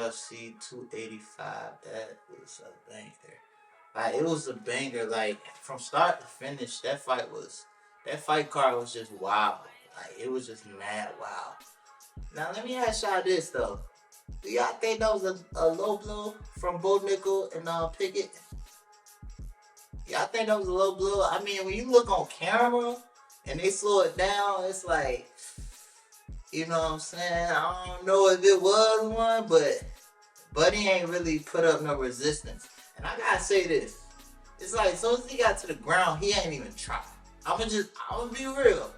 UFC 285. That was a banger. Like, it was a banger. Like, from start to finish, that fight card was just wild. Like, it was just mad wild. Now, let me ask y'all this, though. Do y'all think that was a low blow from Bo Nickel and Pickett? Y'all think that was a low blow? I mean, when you look on camera and they slow it down, it's like, you know what I'm saying? I don't know if it was one, but Buddy ain't really put up no resistance. And I gotta say this. It's like, as soon as he got to the ground, he ain't even try. I'm gonna be real.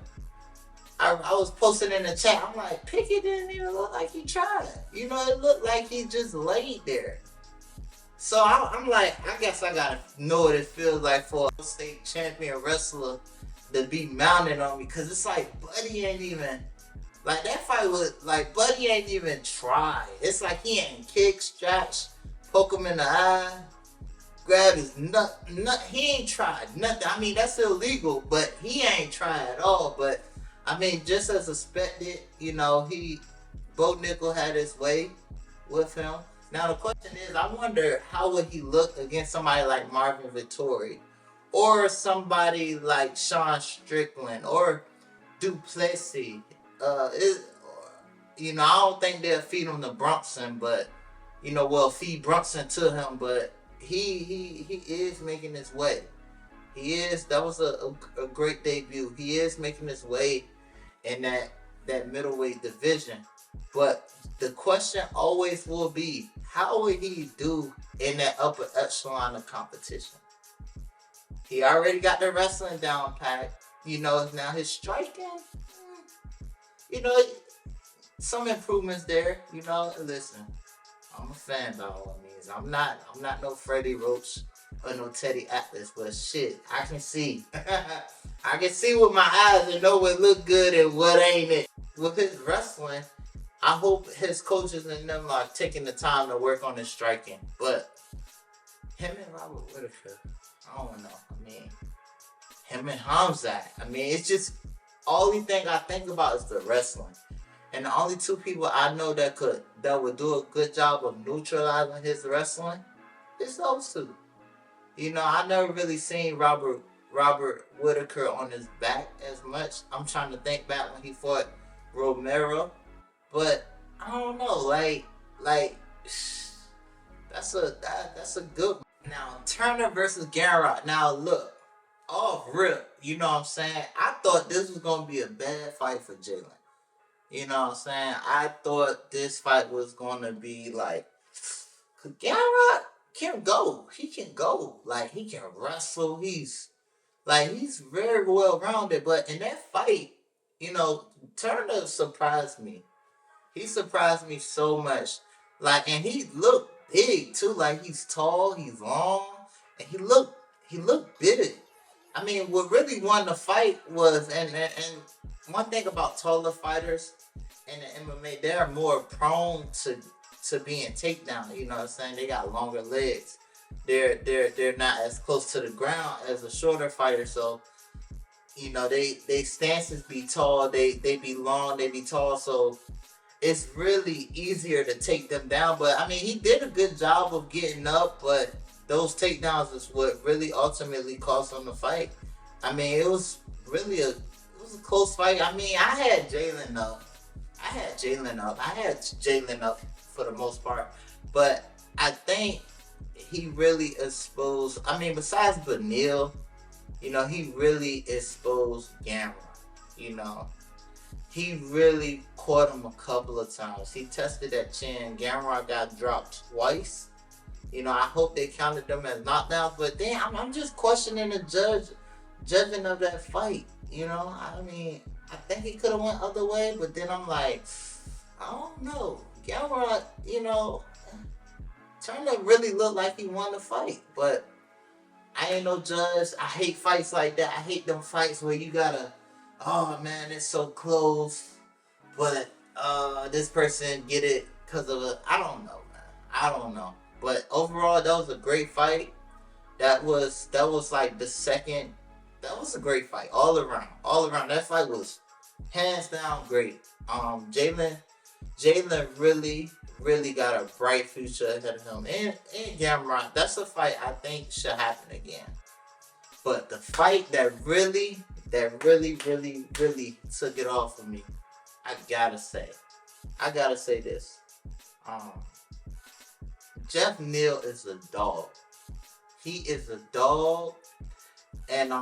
I was posting in the chat. I'm like, Pickett didn't even look like he tried. You know, it looked like he just laid there. So I'm like, I guess I gotta know what it feels like for a state champion wrestler to be mounted on me. Cause it's like, Buddy ain't even, like, that fight was, like, Buddy ain't even tried. It's like he ain't kick, stretch, poke him in the eye, grab his nut. He ain't tried nothing. I mean, that's illegal, but he ain't tried at all. But, I mean, just as expected, you know, Bo Nickel had his way with him. Now, the question is, I wonder how would he look against somebody like Marvin Vettori or somebody like Sean Strickland or Duplessis. You know, I don't think they'll feed him to Brunson, but, you know, well, feed Brunson to him, but he is making his way. He is. That was a great debut. He is making his way in that middleweight division. But the question always will be, how would he do in that upper echelon of competition? He already got the wrestling down pat. You know, now his striking, you know, some improvements there. You know, listen, I'm a fan by all means. I'm not no Freddie Roach or no Teddy Atlas, but shit, I can see. I can see with my eyes and know what look good and what ain't it. With his wrestling, I hope his coaches and them are taking the time to work on his striking. But him and Robert Whitaker, I don't know. I mean, him and Hamzat. I mean, it's just, only thing I think about is the wrestling. And the only two people I know that would do a good job of neutralizing his wrestling is those two. You know, I never really seen Robert Whitaker on his back as much. I'm trying to think back when he fought Romero. But I don't know, like that's a good one. Now, Turner versus Garrett. Now look, off rip, you know what I'm saying? I thought this was gonna be a bad fight for Jalen. You know what I'm saying? I thought this fight was gonna be like, Garrett can go. He can go. Like, he can wrestle. He's very well rounded. But in that fight, you know, Turner surprised me. He surprised me so much. Like, and he looked big too. Like, he's tall, he's long, and he looked big. I mean, what really won the fight was, and one thing about taller fighters in the MMA, they're more prone to being takedown. You know what I'm saying? They got longer legs. They're not as close to the ground as a shorter fighter. So, you know, they stances be tall, they be long, they be tall. So it's really easier to take them down. But I mean, he did a good job of getting up, but those takedowns is what really ultimately cost him the fight. I mean, it was a close fight. I mean, I had Jalen up. I had Jalen up for the most part. But I think he really exposed, I mean, besides Benil, you know, he really exposed Gamma. You know, he really caught him a couple of times. He tested that chin. Gamma got dropped twice. You know, I hope they counted them as knockdowns. But then I'm just questioning the judging of that fight. You know, I mean, I think he could have went other way, but then I'm like, I don't know. Gamma, you know, Turner really looked like he won the fight, but I ain't no judge. I hate fights like that. I hate them fights where you gotta, oh man, it's so close, but this person get it because of I don't know, man. I don't know. But overall, that was a great fight. That was like the second. That was a great fight all around. All around, that fight was hands down great. Jalen really, really got a bright future ahead of him. And Gamrot, that's a fight I think should happen again. But the fight that really took it off of me, I gotta say this. Um, Jeff Neal is a dog. He is a dog, and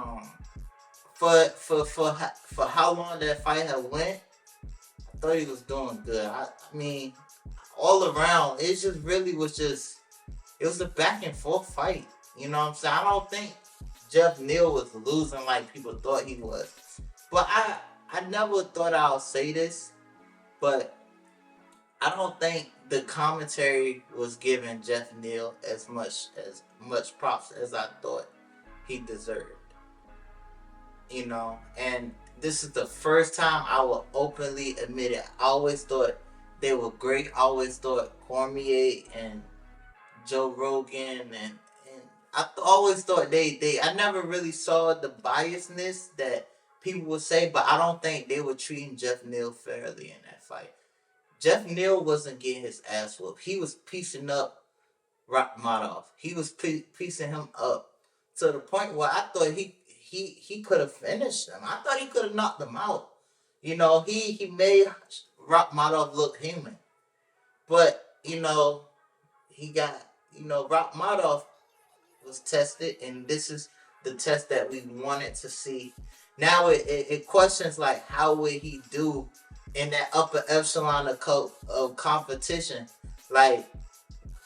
for how long that fight had went, I thought he was doing good. I mean, all around, it just really was just it was a back and forth fight. You know what I'm saying? I don't think Jeff Neal was losing like people thought he was. But I never thought I would say this, but I don't think the commentary was giving Jeff Neal as much props as I thought he deserved. You know, and this is the first time I will openly admit it. I always thought they were great. I always thought Cormier and Joe Rogan and always thought I never really saw the biasness that people would say, but I don't think they were treating Jeff Neal fairly in that fight. Jeff Neal wasn't getting his ass whooped. He was piecing up Rakhmadov. He was piecing him up to the point where I thought he could have finished him. I thought he could have knocked him out. You know, he made Rakhmadov look human. But, he got, Rakhmadov was tested, and this is the test that we wanted to see. Now it questions like how would he do in that upper echelon of competition, like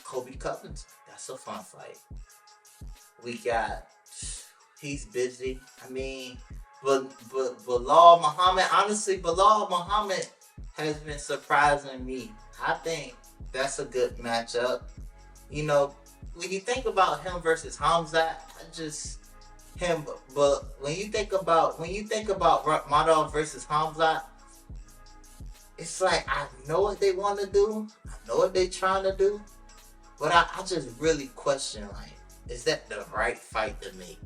Kobe Covington. That's a fun fight. We got he's busy. I mean, but Bilal Muhammad. Honestly, Bilal Muhammad has been surprising me. I think that's a good matchup. When you think about him versus Hamzat, him. But when you think about Rakhmadov versus Hamzat, it's like I know what they want to do. I know what they're trying to do, but I just really question like, is that the right fight to make?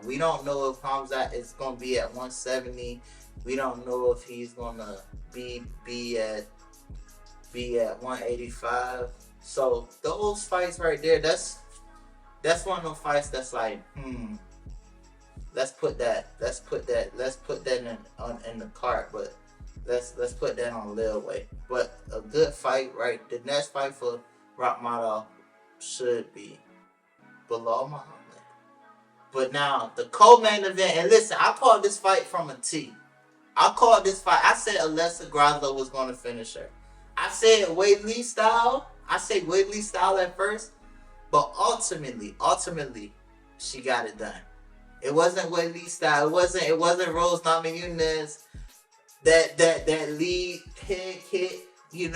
We don't know if Hamzat is gonna be at 170. We don't know if he's gonna be at 185. So those fights right there, that's one of those fights that's like, let's put that in the cart, but let's put that on layaway. But a good fight, right? The next fight for Rakhmadov should be Bilal Muhammad. But now the co-main event, and listen, I called this fight from a T. I said Alexa Grasso was going to finish her. I said Weili style. I said Weili style at first, but ultimately, she got it done. It wasn't Weili style. It wasn't Rose Namajunas that lead head kick, in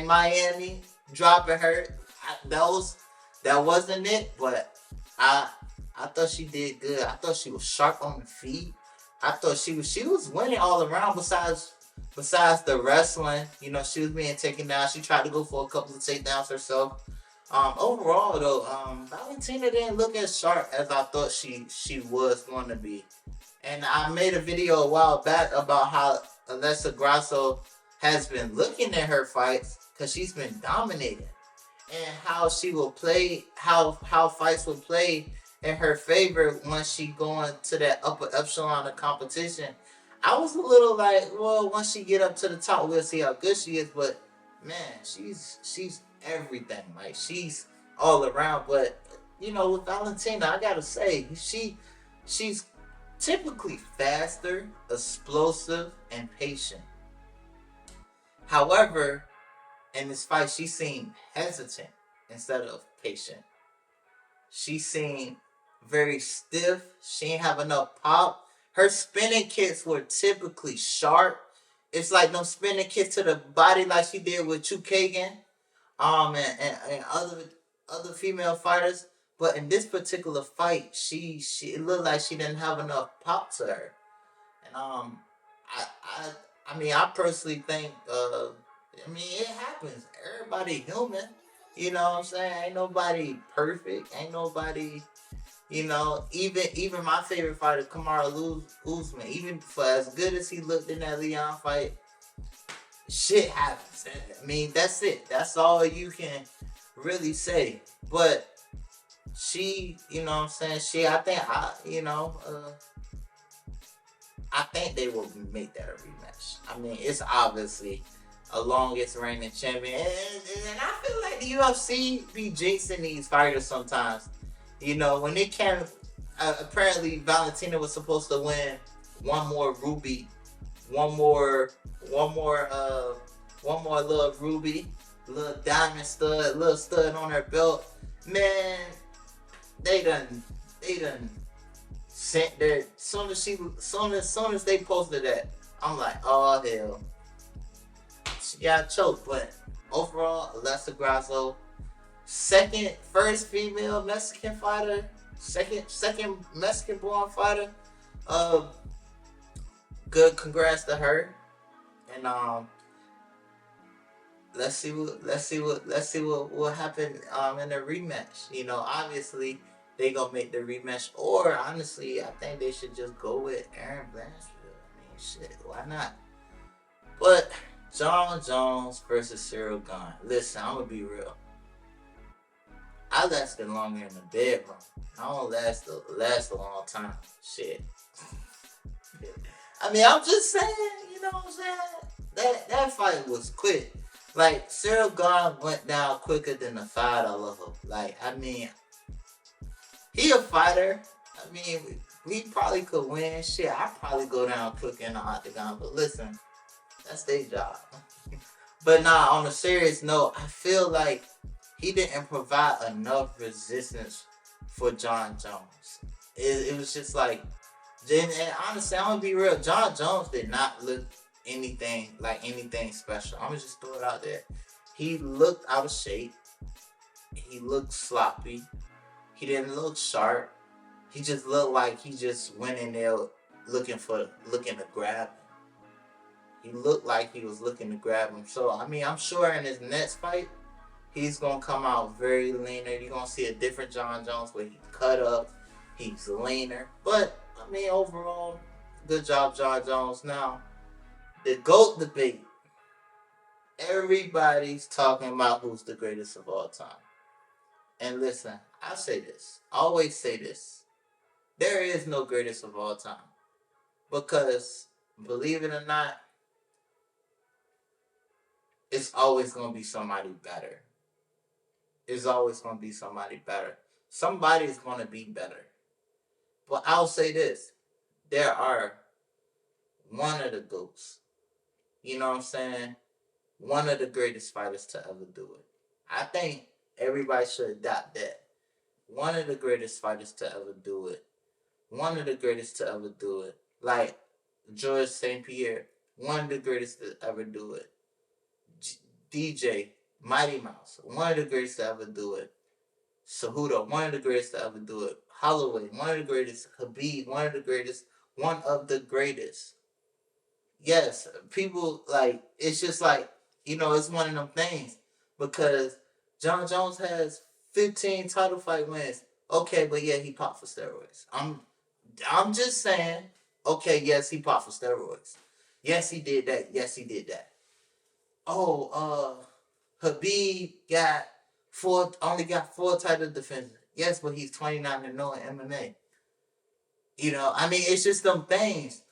Miami, dropping her. That wasn't it. But I thought she did good. I thought she was sharp on the feet. I thought she was winning all around. Besides the wrestling, she was being taken down. She tried to go for a couple of takedowns herself. Overall, though, Valentina didn't look as sharp as I thought she was going to be. And I made a video a while back about how Alexa Grasso has been looking at her fights because she's been dominating, and how she will play, how fights will play in her favor once she going to that upper echelon of competition. I was a little like, well, once she get up to the top, we'll see how good she is. But man, she's everything. Like, she's all around. But with Valentina, I gotta say, she's typically faster, explosive, and patient. However, in this fight, she seemed hesitant instead of patient. She seemed very stiff. She didn't have enough pop. Her spinning kicks were typically sharp. It's like no spinning kicks to the body like she did with Chukagan, and other female fighters. But in this particular fight, she it looked like she didn't have enough pop to her. And I personally think it happens. Everybody human. You know what I'm saying? Ain't nobody perfect. Ain't nobody, even my favorite fighter, Kamaru Usman, even for as good as he looked in that Leon fight, shit happens. I mean, that's it. That's all you can really say. But she, you know what I'm saying? I think they will make that a rematch. I mean, it's obviously a longest reigning champion. And I feel like the UFC be jinxing these fighters sometimes. You know, when it can, apparently Valentina was supposed to win one more ruby, one more, one more, one more little ruby, little diamond stud, little stud on her belt. Man, they done sent their soon as they posted that, I'm like, oh hell, she got choked. But overall, Alexa Grasso, first female Mexican fighter, second Mexican born fighter. Uh, Good, congrats to her. And let's see what will happen in the rematch. You know, obviously they gonna make the rematch, or honestly, I think they should just go with Aaron Blanchfield. I mean, shit, why not? But John Jones versus Cyril Gane. Listen, I'm gonna be real. I lasted longer in the bedroom. I don't last a long time. Shit. I mean, I'm just saying, you know what I'm saying? That fight was quick. Like, Cyril Gane went down quicker than the $5 hook. Like, I mean, he a fighter. I mean, we probably could win. Shit, I'd probably go down quicker in the octagon. But listen, that's their job. But nah, on a serious note, I feel like he didn't provide enough resistance for John Jones. It was just like, and honestly, I'm gonna be real. John Jones did not look anything special. I'm gonna just throw it out there. He looked out of shape. He looked sloppy. He didn't look sharp. He just looked like he just went in there looking to grab him. He looked like he was looking to grab him. So I mean, I'm sure in his next fight, he's gonna come out very leaner. You're gonna see a different John Jones where he cut up, he's leaner. But I mean, overall, good job, John Jones. Now, the GOAT debate. Everybody's talking about who's the greatest of all time. And listen, I say this. I always say this. There is no greatest of all time. Because, believe it or not, it's always going to be somebody better. It's always going to be somebody better. Somebody's going to be better. But I'll say this. There are one of the GOATs. You know what I'm saying? One of the greatest fighters to ever do it. I think everybody should adopt that. One of the greatest fighters to ever do it. One of the greatest to ever do it. Like George St. Pierre. One of the greatest to ever do it. DJ, Mighty Mouse. One of the greatest to ever do it. Cejudo. One of the greatest to ever do it. Holloway. One of the greatest. Khabib. One of the greatest. One of the greatest. Yes, people, like, it's just like, you know, it's one of them things. Because John Jones has 15 title fight wins. Okay, but yeah, he popped for steroids. I'm just saying, okay, yes, he popped for steroids. Yes, he did that. Yes, he did that. Oh, Habib only got four title defenses. Yes, but he's 29-0 in MMA. You know, I mean, it's just them things.